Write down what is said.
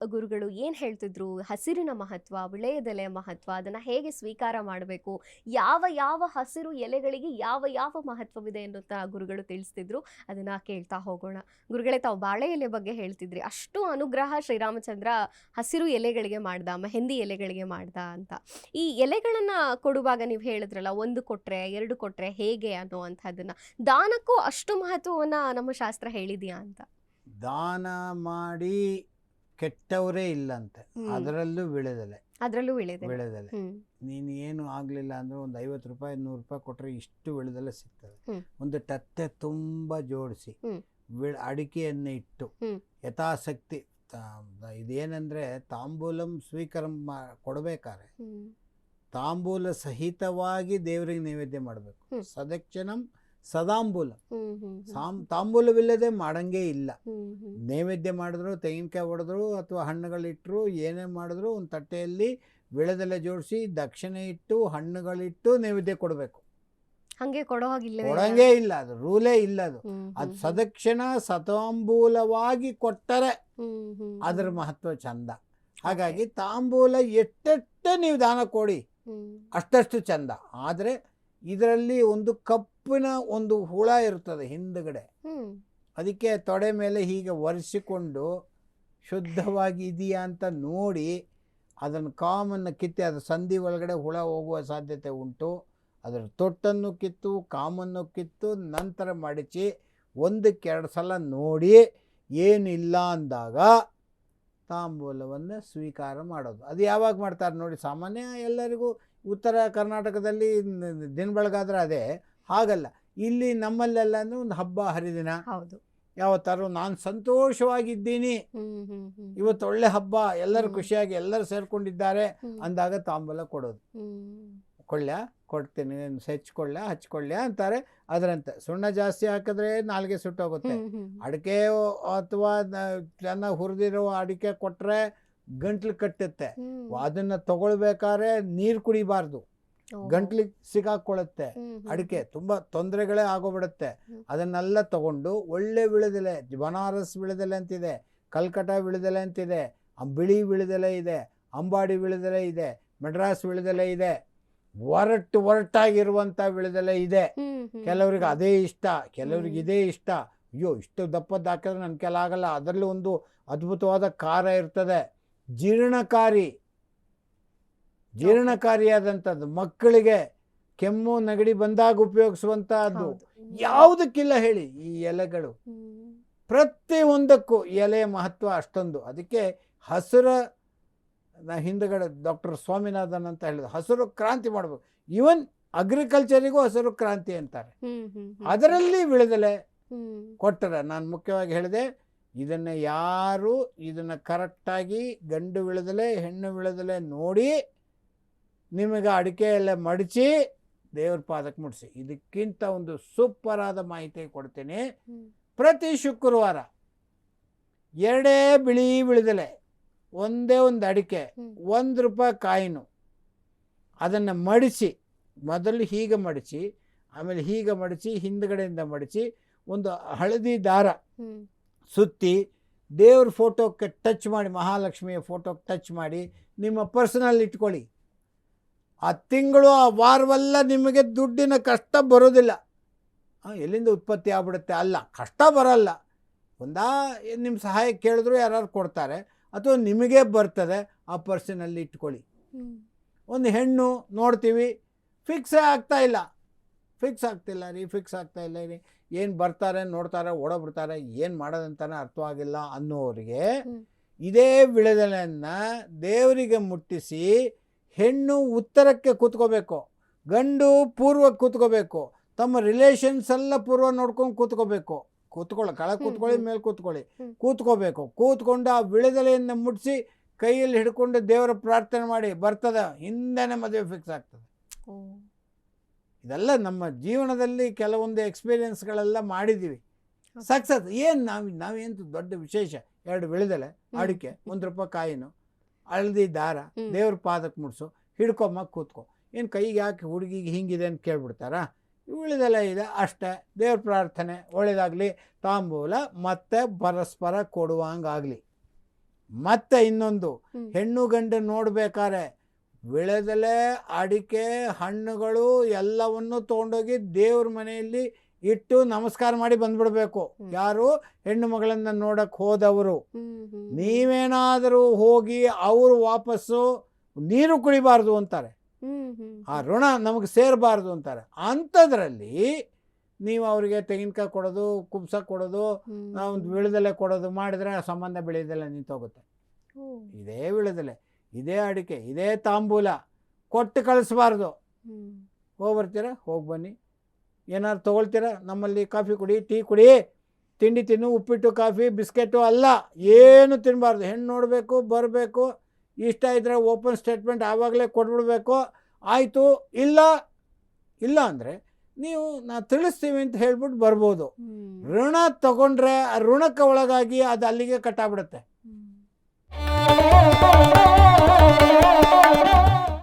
ಗುರುಗಳು ಏನು ಹೇಳ್ತಿದ್ರು? ಹಸಿರಿನ ಮಹತ್ವ, ವಿಳೆಯದೆಲೆಯ ಮಹತ್ವ, ಅದನ್ನು ಹೇಗೆ ಸ್ವೀಕಾರ ಮಾಡಬೇಕು, ಯಾವ ಯಾವ ಹಸಿರು ಎಲೆಗಳಿಗೆ ಯಾವ ಯಾವ ಮಹತ್ವವಿದೆ ಎನ್ನುತ್ತಾ ಗುರುಗಳು ತಿಳಿಸ್ತಿದ್ರು. ಅದನ್ನು ಕೇಳ್ತಾ ಹೋಗೋಣ. ಗುರುಗಳೇ, ತಾವು ಬಾಳೆ ಎಲೆ ಬಗ್ಗೆ ಹೇಳ್ತಿದ್ರಿ. ಅಷ್ಟು ಅನುಗ್ರಹ ಶ್ರೀರಾಮಚಂದ್ರ ಹಸಿರು ಎಲೆಗಳಿಗೆ ಮಾಡ್ದ, ಮೆಹಂದಿ ಎಲೆಗಳಿಗೆ ಮಾಡ್ದ ಅಂತ. ಈ ಎಲೆಗಳನ್ನು ಕೊಡುವಾಗ ನೀವು ಹೇಳಿದ್ರಲ್ಲ, ಒಂದು ಕೊಟ್ಟರೆ ಎರಡು ಕೊಟ್ಟರೆ ಹೇಗೆ ಅನ್ನುವಂಥದ್ದನ್ನು, ದಾನಕ್ಕೂ ಅಷ್ಟು ಮಹತ್ವವನ್ನು ನಮ್ಮ ಶಾಸ್ತ್ರ ಹೇಳಿದೆಯಾ ಅಂತ? ದಾನ ಮಾಡಿ ಕೆಟ್ಟವರೇ ಇಲ್ಲಂತೆ, ಅದರಲ್ಲೂ ವಿಳೆದೆಲೆ. ಅದರಲ್ಲೂ ವಿಳೆದೆಲೆ. ವಿಳೆದೆಲೆ ನೀನು ಏನು ಆಗಲಿಲ್ಲ ಅಂದರೆ ಒಂದು 50 ರೂಪಾಯಿ 100 ರೂಪಾಯಿ ಕೊಟ್ಟರೆ ಇಷ್ಟು ವಿಳೆದೆಲೆ ಸಿಗ್ತದೆ. ಒಂದು ತಟ್ಟೆ ತುಂಬ ಜೋಡಿಸಿ ಅಡಿಕೆಯನ್ನು ಇಟ್ಟು ಯಥಾಶಕ್ತಿ ಇದೇನೆಂದರೆ ತಾಂಬೂಲಂ ಸ್ವೀಕರಂ ಕೊಡಬೇಕಾರೆ ತಾಂಬೂಲ ಸಹಿತವಾಗಿ ದೇವರಿಗೆ ನೈವೇದ್ಯ ಮಾಡಬೇಕು. ಸದಕ್ಷಣಂ ಸದಾಂಬೂಲ, ತಾಂಬೂಲವಿಲ್ಲದೆ ಮಾಡಂಗೇ ಇಲ್ಲ. ನೈವೇದ್ಯ ಮಾಡಿದ್ರು, ತೆಂಗಿನಕಾಯಿ ಹೊಡೆದ್ರು ಅಥವಾ ಹಣ್ಣುಗಳಿಟ್ಟರು, ಏನೇ ಮಾಡಿದ್ರು ಒಂದು ತಟ್ಟೆಯಲ್ಲಿ ವಿಳೆದೆಲೆ ಜೋಡಿಸಿ ದಕ್ಷಿಣೆ ಇಟ್ಟು ಹಣ್ಣುಗಳಿಟ್ಟು ನೈವೇದ್ಯ ಕೊಡಬೇಕು. ಹಂಗೆ ಕೊಡಂಗೇ ಇಲ್ಲ, ಅದು ರೂಲೇ ಇಲ್ಲ. ಅದು ಸದಕ್ಷಿಣ ಸತಾಂಬೂಲವಾಗಿ ಕೊಟ್ಟರೆ ಅದರ ಮಹತ್ವ ಚಂದ. ಹಾಗಾಗಿ ತಾಂಬೂಲ ಎಷ್ಟೆಷ್ಟೇ ನೀವು ದಾನ ಕೊಡಿ ಅಷ್ಟಷ್ಟು ಚಂದ. ಆದರೆ ಇದರಲ್ಲಿ ಒಂದು ಕಪ್ಪಿನ ಒಂದು ಹುಳ ಇರ್ತದೆ ಹಿಂದುಗಡೆ, ಅದಕ್ಕೆ ತೊಡೆ ಮೇಲೆ ಹೀಗೆ ಒರೆಸಿಕೊಂಡು ಶುದ್ಧವಾಗಿ ಇದೆಯಾ ಅಂತ ನೋಡಿ ಅದನ್ನು ಕಾಮನ್ನು ಕಿತ್ತಿ ಅದರ ಸಂಧಿ ಒಳಗಡೆ ಹುಳ ಹೋಗುವ ಸಾಧ್ಯತೆ ಉಂಟು. ಅದರ ತೊಟ್ಟನ್ನು ಕಿತ್ತು ಕಾಮನ್ನು ಕಿತ್ತು ನಂತರ ಮಡಚಿ 1-2 ಸಲ ನೋಡಿ ಏನಿಲ್ಲ ಅಂದಾಗ ತಾಂಬೂಲವನ್ನು ಸ್ವೀಕಾರ ಮಾಡೋದು. ಅದು ಯಾವಾಗ ಮಾಡ್ತಾರೆ ನೋಡಿ, ಸಾಮಾನ್ಯ ಎಲ್ಲರಿಗೂ ಉತ್ತರ ಕರ್ನಾಟಕದಲ್ಲಿ ದಿನ ಬೆಳಗಾದ್ರೆ ಅದೇ, ಹಾಗಲ್ಲ. ಇಲ್ಲಿ ನಮ್ಮಲ್ಲೆಲ್ಲ ಅಂದರೆ ಒಂದು ಹಬ್ಬ ಹರಿದಿನ, ಯಾವತ್ತಾರು ನಾನು ಸಂತೋಷವಾಗಿದ್ದೀನಿ, ಇವತ್ತು ಒಳ್ಳೆ ಹಬ್ಬ, ಎಲ್ಲರೂ ಖುಷಿಯಾಗಿ ಎಲ್ಲರೂ ಸೇರ್ಕೊಂಡಿದ್ದಾರೆ ಅಂದಾಗ ತಾಂಬೂಲ ಕೊಡೋದು. ಕೊಡ್ತೀನಿ, ಹಚ್ಕೊಳ್ಳ ಅಂತಾರೆ. ಅದರಂತೆ ಸುಣ್ಣ ಜಾಸ್ತಿ ಹಾಕಿದ್ರೆ ನಾಲ್ಗೆ ಸುಟ್ಟೋಗುತ್ತೆ. ಅಡಿಕೆ ಅಥವಾ ಚೆನ್ನಾಗಿ ಹುರಿದಿರೋ ಅಡಿಕೆ ಕೊಟ್ಟರೆ ಗಂಟ್ಲು ಕಟ್ಟುತ್ತೆ. ಅದನ್ನು ತಗೊಳ್ಬೇಕಾದ್ರೆ ನೀರು ಕುಡಿಬಾರ್ದು, ಗಂಟ್ಲಿಗೆ ಸಿಗಾಕೊಳ್ಳುತ್ತೆ. ಅಡಿಕೆ ತುಂಬ ತೊಂದರೆಗಳೇ ಆಗೋಗ್ಬಿಡುತ್ತೆ. ಅದನ್ನೆಲ್ಲ ತಗೊಂಡು ಒಳ್ಳೆ ವಿಳೆದೆಲೆ, ಬನಾರಸ್ ವಿಳೆದೆಲೆ ಅಂತಿದೆ, ಕಲ್ಕಟ ವಿಳೆದೆಲೆ ಅಂತಿದೆ, ಬಿಳಿ ವಿಳೆದೆಲೆ ಇದೆ, ಅಂಬಾಡಿ ವಿಳೆದೆಲೆ ಇದೆ, ಮೆಡ್ರಾಸ್ ವಿಳೆದೆಲೆ ಇದೆ, ಒರಟಾಗಿರುವಂಥ ವಿಳೆದೆಲೆ ಇದೆ. ಕೆಲವರಿಗೆ ಅದೇ ಇಷ್ಟ, ಕೆಲವ್ರಿಗೆ ಇದೇ ಇಷ್ಟ. ಅಯ್ಯೋ ಇಷ್ಟು ದಪ್ಪದ್ದು ಹಾಕಿದ್ರೆ ನನ್ನ ಕೆಲ ಆಗಲ್ಲ. ಅದರಲ್ಲಿ ಒಂದು ಅದ್ಭುತವಾದ ಖಾರ ಇರ್ತದೆ, ಜೀರ್ಣಕಾರಿಯಾದಂಥದ್ದು, ಮಕ್ಕಳಿಗೆ ಕೆಮ್ಮು ನೆಗಡಿ ಬಂದಾಗ ಉಪಯೋಗಿಸುವಂತಹದ್ದು. ಯಾವುದಕ್ಕಿಲ್ಲ ಹೇಳಿ ಈ ಎಲೆಗಳು, ಪ್ರತಿಯೊಂದಕ್ಕೂ ಎಲೆಯ ಮಹತ್ವ ಅಷ್ಟೊಂದು. ಅದಕ್ಕೆ ಹಸಿರ ಹಿಂದುಗಡೆ ಡಾಕ್ಟರ್ ಸ್ವಾಮಿನಾಥನ್ ಅಂತ ಹೇಳಿದ್ರು, ಹಸಿರು ಕ್ರಾಂತಿ ಮಾಡಬೇಕು. ಈವನ್ ಅಗ್ರಿಕಲ್ಚರಿಗೂ ಹಸಿರು ಕ್ರಾಂತಿ ಅಂತಾರೆ. ಅದರಲ್ಲಿ ವಿಳೆದೆಲೆ ಕೊಟ್ಟರೆ, ನಾನು ಮುಖ್ಯವಾಗಿ ಹೇಳಿದೆ, ಇದನ್ನು ಯಾರು ಇದನ್ನು ಕರೆಕ್ಟಾಗಿ ಗಂಡು ವಿಳೆದೆಲೆ ಹೆಣ್ಣು ವಿಳೆದೆಲೆ ನೋಡಿ ನಿಮಗೆ ಅಡಿಕೆ ಎಲ್ಲ ಮಡಚಿ ದೇವ್ರ ಪಾದಕ್ಕೆ ಮುಡಿಸಿ. ಇದಕ್ಕಿಂತ ಒಂದು ಸೂಪರ್ ಆದ ಮಾಹಿತಿ ಕೊಡ್ತೀನಿ. ಪ್ರತಿ ಶುಕ್ರವಾರ 2 ಬಿಳಿ ವಿಳೆದೆಲೆ, ಒಂದೇ ಒಂದು ಅಡಿಕೆ, 1 ರೂಪಾಯಿ ಕಾಯಿನು, ಅದನ್ನು ಮಡಿಸಿ, ಮೊದಲು ಹೀಗೆ ಮಡಿಸಿ, ಆಮೇಲೆ ಹೀಗೆ ಮಡಿಸಿ, ಹಿಂದುಗಡೆಯಿಂದ ಮಡಿಸಿ, ಒಂದು ಹಳದಿ ದಾರ ಸುತ್ತಿ ದೇವ್ರ ಫೋಟೋಕ್ಕೆ ಟಚ್ ಮಾಡಿ, ಮಹಾಲಕ್ಷ್ಮಿಯ ಫೋಟೋಕ್ಕೆ ಟಚ್ ಮಾಡಿ ನಿಮ್ಮ ಪರ್ಸನಲ್ ಇಟ್ಕೊಳ್ಳಿ. ಆ ತಿಂಗಳು ಆ ವಾರವೆಲ್ಲ ನಿಮಗೆ ದುಡ್ಡಿನ ಕಷ್ಟ ಬರೋದಿಲ್ಲ. ಎಲ್ಲಿಂದ ಉತ್ಪತ್ತಿ ಆಗ್ಬಿಡುತ್ತೆ ಅಲ್ಲ, ಕಷ್ಟ ಬರಲ್ಲ. ನಿಮ್ಮ ಸಹಾಯ ಕೇಳಿದ್ರು ಯಾರು ಕೊಡ್ತಾರೆ, ಅಥವಾ ನಿಮಗೇ ಬರ್ತದೆ. ಆ ಪರ್ಸನಲ್ಲಿ ಇಟ್ಕೊಳ್ಳಿ. ಒಂದು ಹೆಣ್ಣು ನೋಡ್ತೀವಿ, ಫಿಕ್ಸ್ ಆಗ್ತಾಯಿಲ್ಲ ರೀ, ಏನು ಬರ್ತಾರೆ ನೋಡ್ತಾರೆ ಓಡೋಗ್ಬಿಡ್ತಾರೆ, ಏನು ಮಾಡೋದಂತಾನೆ ಅರ್ಥವಾಗಿಲ್ಲ ಅನ್ನೋರಿಗೆ ಇದೇ ವಿಳೆದೆಲೆಯನ್ನು ದೇವರಿಗೆ ಮುಟ್ಟಿಸಿ, ಹೆಣ್ಣು ಉತ್ತರಕ್ಕೆ ಕೂತ್ಕೋಬೇಕು, ಗಂಡು ಪೂರ್ವಕ್ಕೆ ಕೂತ್ಕೋಬೇಕು, ತಮ್ಮ ರಿಲೇಷನ್ಸ್ ಎಲ್ಲ ಪೂರ್ವ ನೋಡ್ಕೊಂಡು ಕೂತ್ಕೋಬೇಕು. ಕೆಳಗೆ ಕೂತ್ಕೊಳ್ಳಿ, ಮೇಲೆ ಕೂತ್ಕೋಬೇಕು. ಕೂತ್ಕೊಂಡು ಆ ವಿಳೆದೆಲೆಯನ್ನು ಮುಟ್ಟಿಸಿ ಕೈಯಲ್ಲಿ ಹಿಡ್ಕೊಂಡು ದೇವರ ಪ್ರಾರ್ಥನೆ ಮಾಡಿ ಬರ್ತದೆ, ಹಿಂದೆನೇ ಮದುವೆ ಫಿಕ್ಸ್ ಆಗ್ತದೆ. ಇದೆಲ್ಲ ನಮ್ಮ ಜೀವನದಲ್ಲಿ ಕೆಲವೊಂದು ಎಕ್ಸ್ಪೀರಿಯನ್ಸ್ಗಳೆಲ್ಲ ಮಾಡಿದ್ದೀವಿ, ಸಕ್ಸಸ್. ಏನು ನಾವೇನು ದೊಡ್ಡ ವಿಶೇಷ, 2 ವಿಳೆದೆಲೆ, ಅಡಿಕೆ, 1 ರೂಪಾಯಿ ಕಾಯಿನು, ಹಳದಿ ದಾರ, ದೇವ್ರ ಪಾದಕ್ಕೆ ಮುಡಿಸು, ಹಿಡ್ಕೊಂಬ ಕೂತ್ಕೊ. ಏನು ಕೈಗೆ ಹಾಕಿ ಹುಡುಗಿಗೆ ಹಿಂಗಿದೆ ಅಂತ ಕೇಳ್ಬಿಡ್ತಾರಾ? ವಿಳೆದೆಲೆ ಇದೆ ಅಷ್ಟೇ. ದೇವ್ರ ಪ್ರಾರ್ಥನೆ ಒಳ್ಳೇದಾಗಲಿ, ತಾಂಬೂಲ ಮತ್ತೆ ಪರಸ್ಪರ ಕೊಡುವಂಗಾಗಲಿ. ಮತ್ತೆ ಇನ್ನೊಂದು, ಹ್ಮ್. ಹೆಣ್ಣು ಗಂಡು ನೋಡ್ಬೇಕಾದ್ರೆ ವಿಳೆದೆಲೆ, ಅಡಿಕೆ, ಹಣ್ಣುಗಳು ಎಲ್ಲವನ್ನು ತೊಗೊಂಡೋಗಿ ದೇವ್ರ ಮನೆಯಲ್ಲಿ ಇಟ್ಟು ನಮಸ್ಕಾರ ಮಾಡಿ ಬಂದ್ಬಿಡ್ಬೇಕು. ಹ್ಮ್. ಯಾರು ಹೆಣ್ಣು ಮಗಳನ್ನ ನೋಡಕ್ ಹೋದವರು. ಹ್ಮ್, ಹ್ಮ್, ನೀವೇನಾದರೂ ಹೋಗಿ ಅವರು ವಾಪಸ್ಸು ನೀರು ಕುಡಿಬಾರ್ದು ಅಂತಾರೆ. ಹ್ಮ್, ಹ್ಮ್, ಆ ಋಣ ನಮಗೆ ಸೇರಬಾರ್ದು ಅಂತಾರೆ. ಅಂಥದ್ರಲ್ಲಿ ನೀವು ಅವರಿಗೆ ತೆಂಗಿನಕಾಯಿ ಕೊಡೋದು, ಕುಬ್ಸ ಕೊಡೋದು, ಹ್ಮ್. ಒಂದು ವಿಳೆದೆಲೆ ಕೊಡೋದು ಮಾಡಿದ್ರೆ ಆ ಸಂಬಂಧ ಬೆಳೆಯೋದೆಲ್ಲ ನಿಂತೋಗುತ್ತೆ. ಓ. ಇದೇ ವಿಳೆದೆಲೆ, ಇದೇ ಅಡಿಕೆ, ಇದೇ ತಾಂಬೂಲ ಕೊಟ್ಟು ಕಳಿಸ್ಬಾರ್ದು. ಹ್ಮ್. ಹೋಗಿ ಬರ್ತೀರಾ, ಹೋಗಿ ಬನ್ನಿ. ಏನಾದ್ರು ತೊಗೊಳ್ತೀರಾ, ನಮ್ಮಲ್ಲಿ ಕಾಫಿ ಕುಡಿ, ಟೀ ಕುಡಿ, ತಿಂಡಿ ತಿನ್ನು, ಉಪ್ಪಿಟ್ಟು, ಕಾಫಿ, ಬಿಸ್ಕೆಟು ಅಲ್ಲ, ಏನು ತಿನ್ನಬಾರ್ದು. ಹೆಣ್ಣು ನೋಡಬೇಕು, ಬರಬೇಕು, ಇಷ್ಟ ಇದ್ದರೆ ಓಪನ್ ಸ್ಟೇಟ್ಮೆಂಟ್ ಆವಾಗಲೇ ಕೊಟ್ಬಿಡ್ಬೇಕು. ಆಯಿತು, ಇಲ್ಲ ಅಂದರೆ ನೀವು ನಾವು ತಿಳಿಸ್ತೀವಿ ಅಂತ ಹೇಳ್ಬಿಟ್ಟು ಬರ್ಬೋದು. ಹ್ಮ್. ಋಣ ತಗೊಂಡ್ರೆ ಆ ಋಣಕ್ಕೆ ಒಳಗಾಗಿ ಅದು ಅಲ್ಲಿಗೆ ಕಟ್ಟಾಗ್ಬಿಡುತ್ತೆ. ಹ್ಮ್.